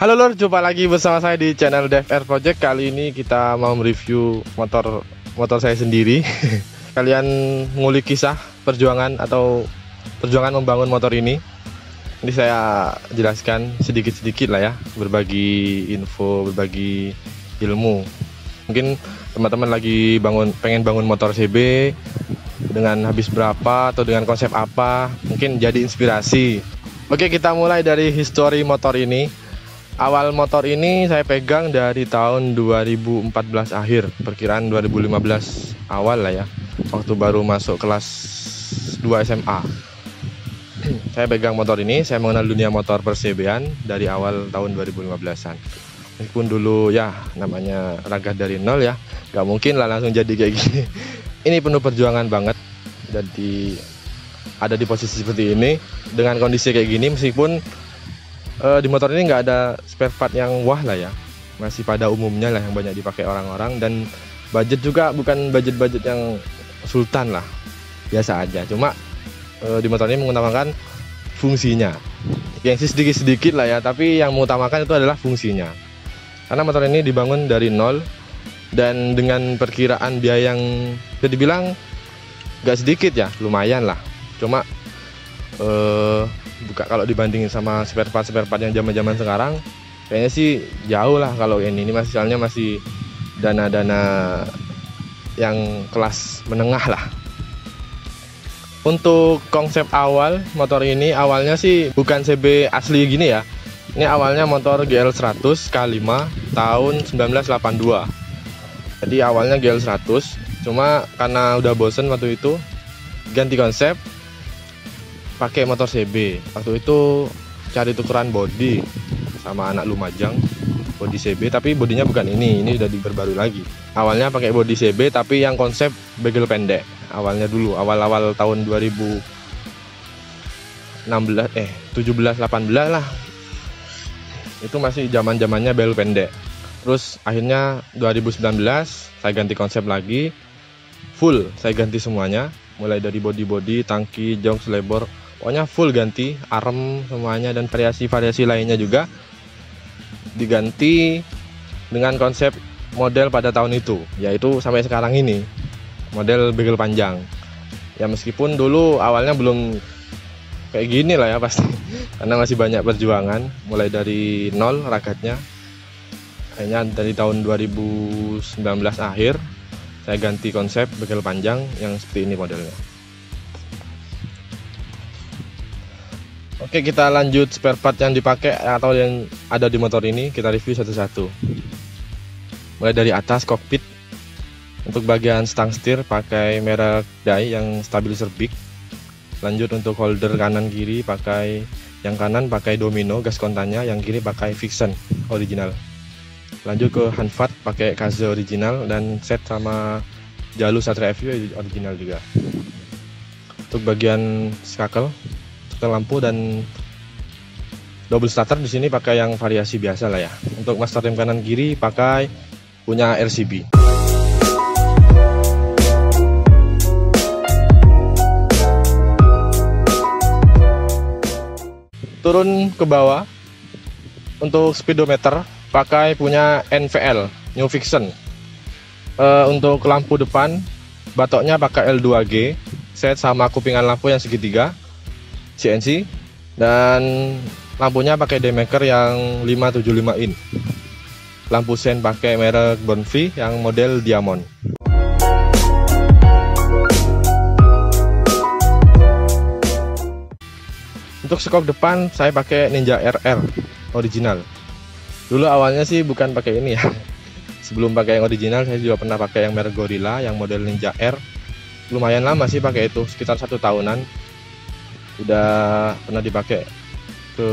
Halo lor, jumpa lagi bersama saya di channel DFR Project. Kali ini kita mau mereview motor saya sendiri. Kalian ngulik kisah perjuangan membangun motor ini. Ini saya jelaskan sedikit-sedikit lah ya, berbagi info, berbagi ilmu. Mungkin teman-teman lagi pengen bangun motor CB dengan habis berapa atau dengan konsep apa, mungkin jadi inspirasi. Oke, kita mulai dari histori motor ini. Awal motor ini saya pegang dari tahun 2014 akhir, perkiraan 2015 awal lah ya, waktu baru masuk kelas 2 SMA. Saya pegang motor ini, saya mengenal dunia motor persebean dari awal tahun 2015-an. Meskipun dulu ya namanya ragat dari nol ya, gak mungkin lah langsung jadi kayak gini. Ini penuh perjuangan banget, jadi ada di posisi seperti ini dengan kondisi kayak gini. Meskipun di motor ini nggak ada spare part yang wah lah ya, masih pada umumnya lah yang banyak dipakai orang-orang, dan budget juga bukan budget yang sultan lah, biasa aja. Cuma di motor ini mengutamakan fungsinya, yang sedikit-sedikit lah ya, tapi yang mengutamakan itu adalah fungsinya. Karena motor ini dibangun dari nol dan dengan perkiraan biaya yang bisa dibilang nggak sedikit ya, lumayan lah. Cuma kalau dibandingin sama spare part yang zaman sekarang, kayaknya sih jauh lah. Kalau ini masih dana yang kelas menengah lah. Untuk konsep awal motor ini, awalnya sih bukan CB asli gini ya. Ini awalnya motor GL100 K5 tahun 1982. Jadi awalnya GL100, cuma karena udah bosen waktu itu ganti konsep pakai motor CB. Waktu itu cari tukeran body sama anak Lumajang, body CB, tapi bodinya bukan ini udah diperbarui lagi. Awalnya pakai body CB tapi yang konsep bagel pendek. Awalnya dulu, awal tahun 17 18 lah. Itu masih zamannya bagel pendek. Terus akhirnya 2019 saya ganti konsep lagi. Full saya ganti semuanya, mulai dari body, tangki, jok, selebor, pokoknya full ganti, arem semuanya, dan variasi lainnya juga diganti dengan konsep model pada tahun itu, yaitu sampai sekarang ini model bagel panjang. Ya meskipun dulu awalnya belum kayak gini lah ya pasti, karena masih banyak perjuangan, mulai dari nol ragatnya. Akhirnya dari tahun 2019 akhir saya ganti konsep bagel panjang yang seperti ini modelnya. Oke, kita lanjut spare part yang dipakai atau yang ada di motor ini, kita review satu-satu. Mulai dari atas kokpit. Untuk bagian stang setir pakai merek Dai yang stabilizer big. Lanjut untuk holder kanan kiri yang kanan pakai Domino gas kontannya, yang kiri pakai Vixen original. Lanjut ke handvat pakai Kaze original dan set sama Jalus Satria FU original juga. Untuk bagian skakel, lampu dan double starter di sini pakai yang variasi biasa lah ya. Untuk master rem kanan kiri pakai punya RCB. Turun ke bawah, untuk speedometer pakai punya NVL New Vixen. Untuk lampu depan batoknya pakai L2G set sama kupingan lampu yang segitiga CNC, dan lampunya pakai daymaker yang 575 in. Lampu sen pakai merek Bonfi yang model Diamond. Untuk skok depan saya pakai Ninja RR original. Dulu awalnya sih bukan pakai ini ya. Sebelum pakai yang original saya juga pernah pakai yang merek Gorilla yang model Ninja R. Lumayan lama sih pakai itu, sekitar 1 tahunan. Udah pernah dipakai ke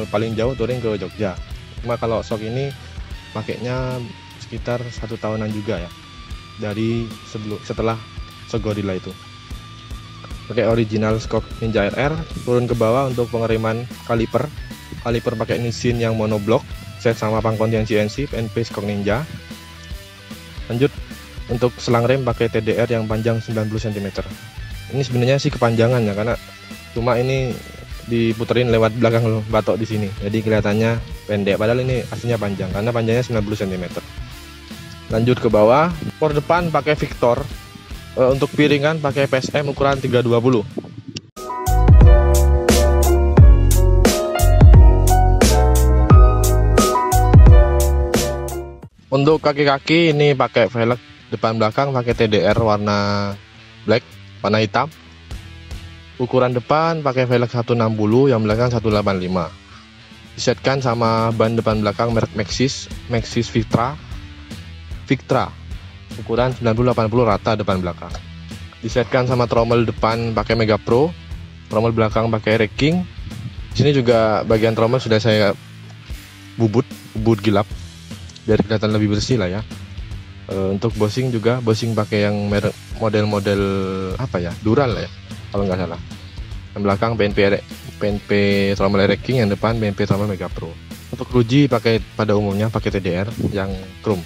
paling jauh touring ke Jogja. Cuma kalau shock ini pakainya sekitar 1 tahunan juga ya, dari setelah shock Gorilla itu. Pakai original shock Ninja RR. Turun ke bawah untuk pengereman kaliper pakai Nissin yang monoblock set sama pangkon yang CNC PNP shock Ninja. Lanjut untuk selang rem pakai TDR yang panjang 90 cm. Ini sebenarnya sih kepanjangan ya, karena cuma ini diputerin lewat belakang batok di sini, jadi kelihatannya pendek, padahal ini aslinya panjang karena panjangnya 90 cm. Lanjut ke bawah, for depan pakai Victor, untuk piringan pakai PSM ukuran 320. Untuk kaki-kaki ini pakai velg depan belakang pakai TDR warna black, warna hitam. Ukuran depan pakai velg 160, yang belakang 185. Disetkan sama ban depan belakang merek Maxxis Victra ukuran 90-80 rata depan belakang. Disetkan sama trommel depan pakai Mega Pro, trommel belakang pakai Reking. Di sini juga bagian trommel sudah saya bubut gilap biar kelihatan lebih bersih lah ya. Untuk bushing juga pakai yang merek model apa ya, Dural ya kalau nggak salah. Yang belakang PNP trommel Reking, yang depan PNP trommel Mega Pro. Untuk ruji pada umumnya pakai TDR yang chrome.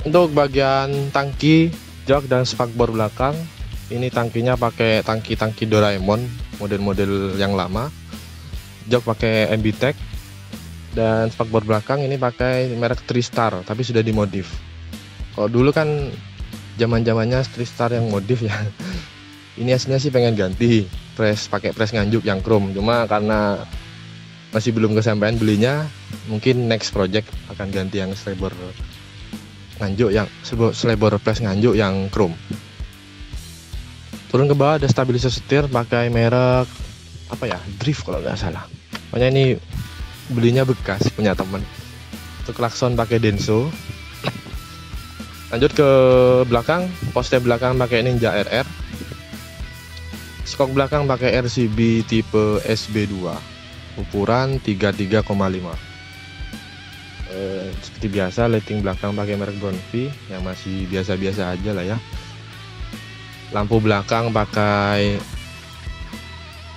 Untuk bagian tangki, jok dan spakbor belakang, ini tangkinya pakai tangki Doraemon model-model yang lama. Jok pakai MBTEC dan spakbor belakang ini pakai merek Tristar tapi sudah dimodif. Kalau dulu kan zaman-zamannya Tristar yang modif ya. Ini aslinya sih pengen ganti pakai press nganjuk yang chrome, cuma karena masih belum kesampaian belinya, mungkin next project akan ganti yang slebor press nganjuk yang chrome. Turun ke bawah ada stabilizer setir pakai merek apa ya, Drift kalau nggak salah. Pokoknya ini belinya bekas punya temen. Untuk klakson pakai Denso. Lanjut ke belakang, poste belakang pakai Ninja RR. Skok belakang pakai RCB tipe SB2 ukuran 33,5. Seperti biasa lighting belakang pakai merek Brownfi yang masih biasa-biasa aja lah ya. Lampu belakang pakai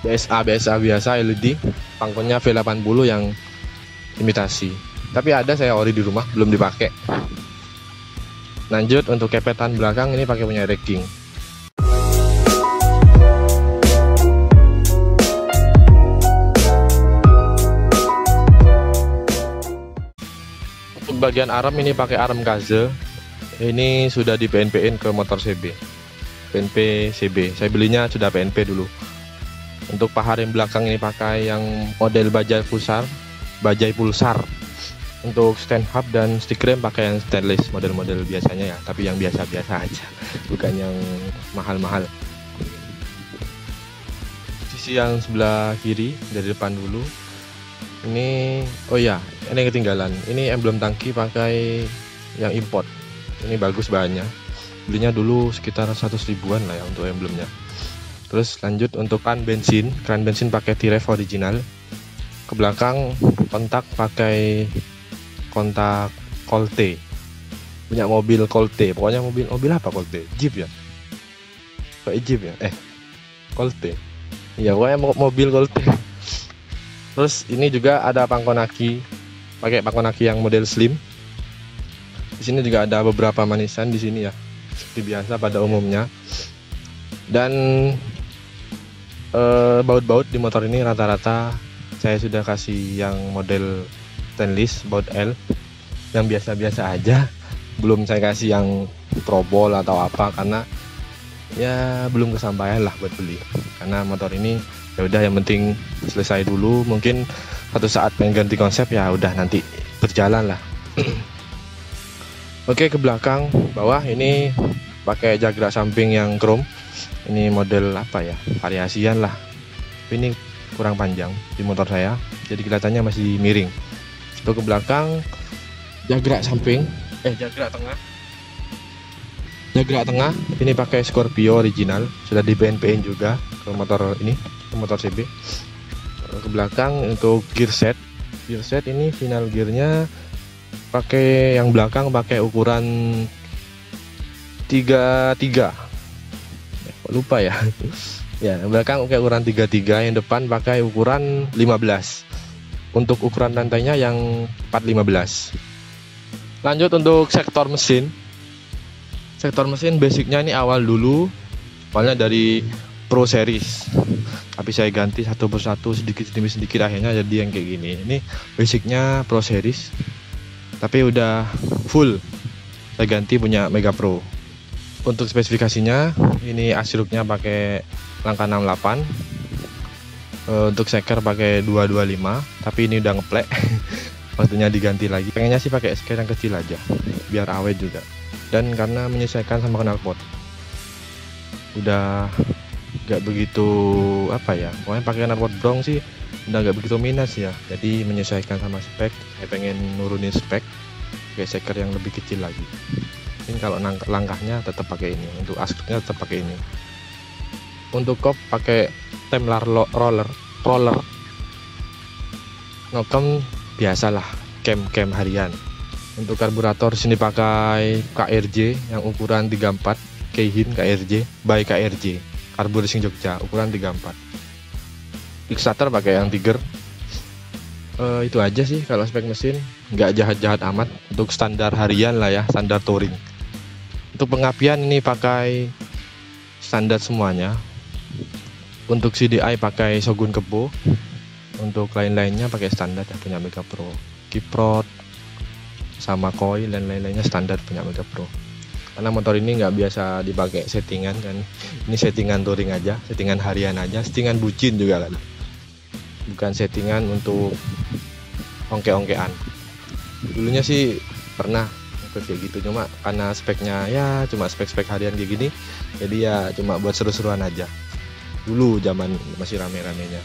BSA biasa LED. Pangkonnya V80 yang imitasi, tapi ada saya ori di rumah belum dipakai. Lanjut untuk kepetan belakang ini pakai punya Reking. Untuk bagian arm ini pakai arm Kaze. Ini sudah di PNP-in ke motor PNP CB. Saya belinya sudah PNP dulu. Untuk paha rem belakang ini pakai yang model bajai pulsar. Untuk stand hub dan stick rem pakai yang stainless model-model biasanya ya, tapi yang biasa-biasa aja, bukan yang mahal-mahal. Sisi yang sebelah kiri dari depan dulu. Ini ini ketinggalan. Ini emblem tangki pakai yang import. Ini bagus bahannya. Belinya dulu sekitar 100 ribuan lah ya untuk emblemnya. Terus lanjut untuk keran bensin pakai T-Rev original. Ke belakang kontak pakai kontak Colte. Punya mobil Colte. Pokoknya mobil apa Colte? Jeep ya? Kayak Jeep ya? Colte. Iya, pokoknya mobil Colte. Terus ini juga ada pangkon aki. Pakai pangkon aki yang model slim. Di sini juga ada beberapa manisan di sini ya. Seperti biasa pada umumnya. Dan baut-baut di motor ini rata-rata saya sudah kasih yang model stainless baut L yang biasa-biasa aja, belum saya kasih yang trobol atau apa karena ya belum kesampaian lah buat beli. Karena motor ini ya udah yang penting selesai dulu, mungkin satu saat pengen ganti konsep ya udah nanti berjalan lah. Oke, ke belakang bawah ini pakai jagrak samping yang chrome. Ini model apa ya, variasian lah. Ini kurang panjang di motor saya, jadi kelihatannya masih miring. Untuk ke belakang jagrak tengah ini pakai Scorpio original, sudah di PNP-in juga ke motor ini, ke motor CB. Ke belakang untuk gear set ini final gearnya pakai yang belakang pakai ukuran 33. Lupa ya. Ya, belakang ukuran 33, yang depan pakai ukuran 15. Untuk ukuran lantainya yang 415. Lanjut untuk sektor mesin. sektor mesin basicnya ini awal dulu, awalnya dari Pro Series, tapi saya ganti satu persatu sedikit demi sedikit, akhirnya jadi yang kayak gini. Ini basicnya Pro Series, tapi udah full saya ganti punya Mega Pro. Untuk spesifikasinya, ini asruknya pakai langkah 68, untuk seker pakai 225, tapi ini udah ngeplek. Waktunya diganti lagi. Pengennya sih pakai seker yang kecil aja, biar awet juga. Dan karena menyesuaikan sama knalpot, udah nggak begitu apa ya, pokoknya pakai knalpot brong sih udah nggak begitu minus ya. Jadi menyesuaikan sama spek, saya pengen nurunin spek pakai seker yang lebih kecil lagi. Mungkin kalau langkahnya tetap pakai ini, untuk asruknya tetap pakai ini. Untuk kop pakai Temlar roller nokem biasalah, cam harian. Untuk karburator sini pakai KRJ yang ukuran 34, Keihin KRJ by KRJ Karbur Racing Jogja, ukuran 34. Kickstarter pakai yang Tiger. Itu aja sih kalau spek mesin, nggak jahat-jahat amat. Untuk standar harian lah ya, standar touring. Untuk pengapian ini pakai standar semuanya. Untuk CDI pakai Shogun Kebo. Untuk lain-lainnya pakai standar ya, punya Mega Pro. Kiprot sama coil dan lain-lainnya standar punya Mega Pro. Karena motor ini nggak biasa dipakai settingan kan, ini settingan touring aja, settingan harian aja, settingan bucin juga kan, bukan settingan untuk ongke-ongkean. Dulunya sih pernah ikut kayak gitu, cuma karena speknya ya cuma spek-spek harian kayak gini, jadi ya cuma buat seru-seruan aja. Dulu zaman masih rame-ramenya.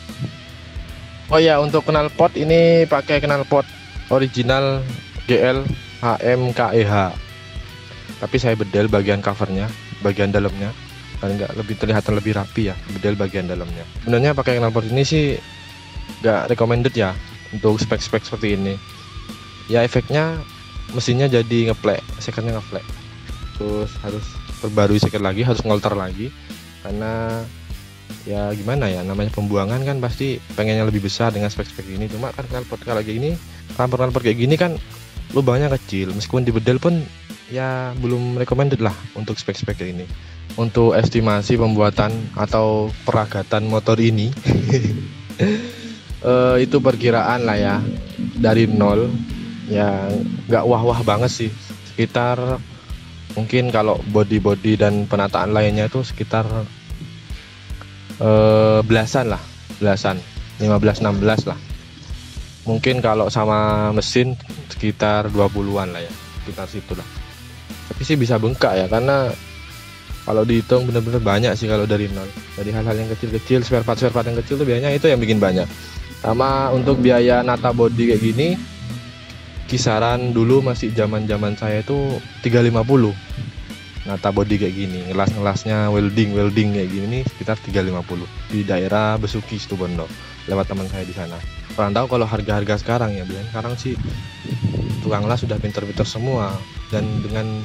Oh ya, untuk knalpot ini pakai knalpot original GL HM KEH. Tapi saya bedel bagian covernya, bagian dalamnya, kan nggak lebih kelihatan lebih rapi ya, bedel bagian dalamnya. Sebenarnya pakai knalpot ini sih nggak recommended ya untuk spek-spek seperti ini. Ya efeknya mesinnya jadi ngeplek, sekernya ngeplek, terus harus perbarui seker lagi, harus ngolter lagi, karena ya gimana ya, namanya pembuangan kan pasti pengennya lebih besar dengan spek-spek ini. Cuma kan knalpot kalau kayak gini, knalpot kayak gini kan lubangnya kecil, meskipun dibedel pun ya belum recommended lah untuk spek-spek ini. Untuk estimasi pembuatan atau peragatan motor ini itu perkiraan lah ya, dari nol ya, nggak wah-wah banget sih, sekitar mungkin kalau body dan penataan lainnya itu sekitar belasan 15-16 lah. Mungkin kalau sama mesin sekitar 20-an lah ya, sekitar situ lah. Tapi sih bisa bengkak ya, karena kalau dihitung bener-bener banyak sih kalau dari nol. Dari hal-hal yang kecil-kecil, spare part yang kecil tuh biasanya itu yang bikin banyak. Sama untuk biaya nata body kayak gini, kisaran dulu masih zaman saya itu 350. Nata body kayak gini, ngelasnya welding kayak gini sekitar 350 di daerah Besuki Situbondo, lewat teman saya di sana. Kurang tahu kalau harga sekarang ya, Bian. Sekarang sih tukang las sudah pinter-pinter semua, dan dengan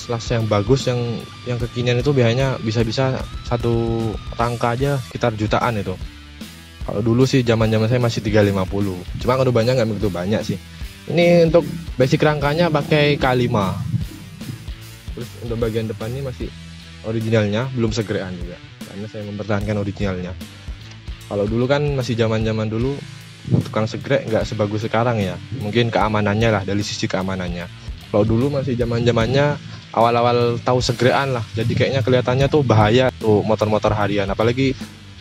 las yang bagus yang kekinian itu biasanya bisa satu rangka aja sekitar jutaan itu. Kalau dulu sih zaman saya masih 350. Cuma kalau banyak nggak begitu banyak sih. Ini untuk basic rangkanya pakai K5. Terus untuk bagian depan ini masih originalnya, belum segrean juga, karena saya mempertahankan originalnya. Kalau dulu kan masih zaman dulu tukang segrek nggak sebagus sekarang ya, mungkin keamanannya lah, dari sisi keamanannya. Kalau dulu masih zamannya awal-awal tahu segrean lah, jadi kayaknya kelihatannya tuh bahaya tuh motor-motor harian. Apalagi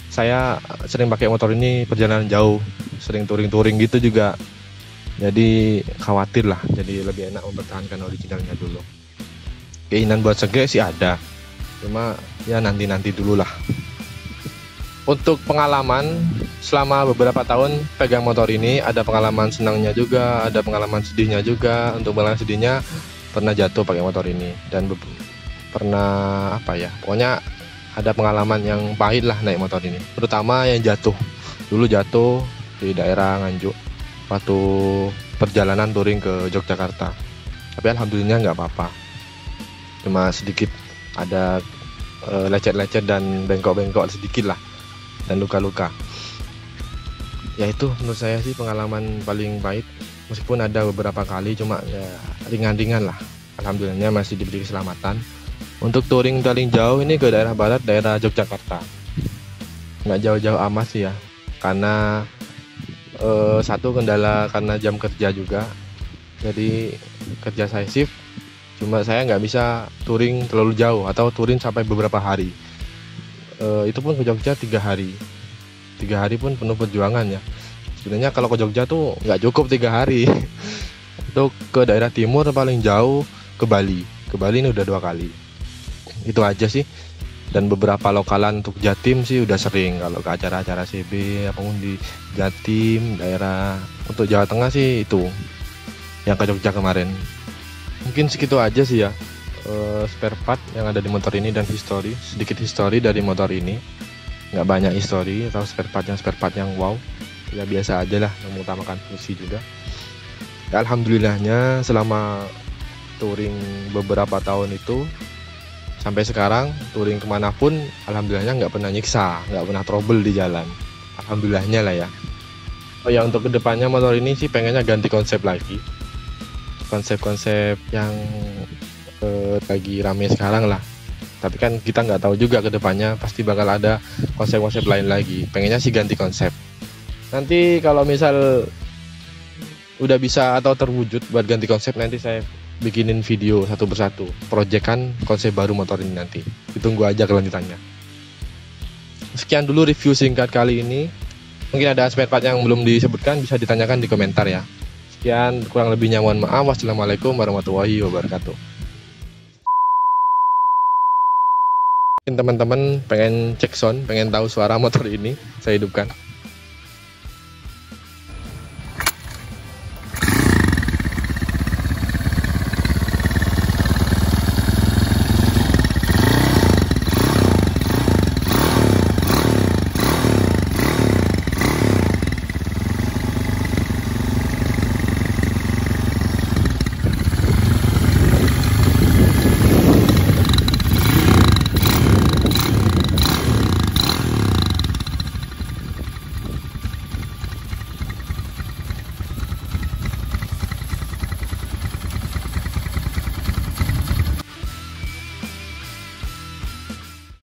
saya sering pakai motor ini perjalanan jauh, sering touring gitu juga, jadi khawatir lah. Jadi lebih enak mempertahankan originalnya dulu. Keinginan buat segrek sih ada, cuma ya nanti dulu lah. Untuk pengalaman selama beberapa tahun pegang motor ini, ada pengalaman senangnya juga, ada pengalaman sedihnya juga. Untuk pengalaman sedihnya, pernah jatuh pakai motor ini, dan pernah apa ya, pokoknya ada pengalaman yang pahit lah naik motor ini, terutama yang jatuh. Dulu jatuh di daerah Nganjuk waktu perjalanan touring ke Yogyakarta, tapi alhamdulillah nggak apa-apa, cuma sedikit ada lecet-lecet dan bengkok-bengkok sedikit lah, dan luka-luka. Ya itu menurut saya sih pengalaman paling pahit, meskipun ada beberapa kali, cuma ya ringan-ringan lah, alhamdulillahnya masih diberi keselamatan. Untuk touring paling jauh ini ke daerah barat, daerah Yogyakarta. Nggak jauh-jauh amat sih ya, karena satu kendala karena jam kerja juga. Jadi kerja saya shift, cuma saya nggak bisa touring terlalu jauh atau touring sampai beberapa hari. Itu pun ke Jogja 3 hari. 3 hari pun penuh perjuangan ya. Sebenarnya kalau ke Jogja tuh nggak cukup 3 hari. Untuk ke daerah timur paling jauh ke Bali. Ke Bali ini udah 2 kali. Itu aja sih. Dan beberapa lokalan untuk Jatim sih udah sering kalau ke acara-acara CB apapun di Jatim, daerah. Untuk Jawa Tengah sih itu yang ke Jogja kemarin. Mungkin segitu aja sih ya. Spare part yang ada di motor ini dan sedikit histori dari motor ini. Nggak banyak histori atau spare part yang wow, ya biasa aja lah, yang mengutamakan fungsi juga. Ya, alhamdulillahnya selama touring beberapa tahun itu sampai sekarang touring kemanapun alhamdulillahnya nggak pernah nyiksa, nggak pernah trouble di jalan, alhamdulillahnya lah ya. Oh ya, untuk kedepannya motor ini sih pengennya ganti konsep lagi, konsep-konsep yang lagi rame sekarang lah. Tapi kan kita nggak tahu juga kedepannya pasti bakal ada konsep-konsep lain lagi. Pengennya sih ganti konsep. Nanti kalau misal udah bisa atau terwujud buat ganti konsep, nanti saya bikinin video satu persatu proyekan konsep baru motor ini nanti. Ditunggu aja kelanjutannya. Sekian dulu review singkat kali ini. Mungkin ada spare part yang belum disebutkan, bisa ditanyakan di komentar ya. Sekian, kurang lebihnya mohon maaf. Wassalamualaikum warahmatullahi wabarakatuh. Teman-teman pengen cek sound, pengen tahu suara motor ini, saya hidupkan.